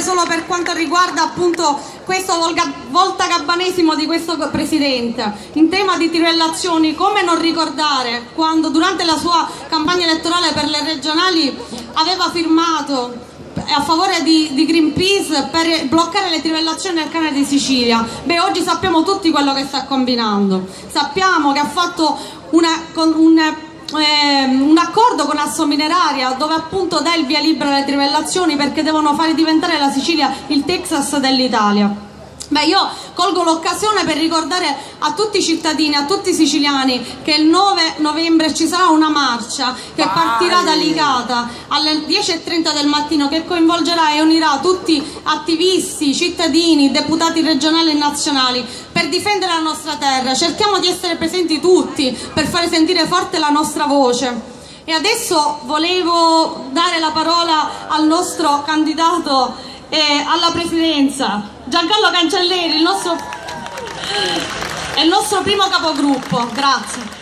Solo per quanto riguarda appunto questo voltagabanesimo di questo Presidente in tema di trivellazioni, come non ricordare quando durante la sua campagna elettorale per le regionali aveva firmato a favore di Greenpeace per bloccare le trivellazioni nel canale di Sicilia. Beh, oggi sappiamo tutti quello che sta combinando, sappiamo che ha fatto un accordo con Assomineraria dove appunto dà il via libera alle trivellazioni perché devono fare diventare la Sicilia il Texas dell'Italia. Beh, io colgo l'occasione per ricordare a tutti i cittadini, a tutti i siciliani che il 9 novembre ci sarà una marcia che partirà da Licata alle 10:30 del mattino, che coinvolgerà e unirà tutti attivisti, cittadini, deputati regionali e nazionali per difendere la nostra terra. Cerchiamo di essere presenti tutti per fare sentire forte la nostra voce. E adesso volevo dare la parola al nostro candidato alla presidenza, Giancarlo Cancelleri, il nostro primo capogruppo. Grazie.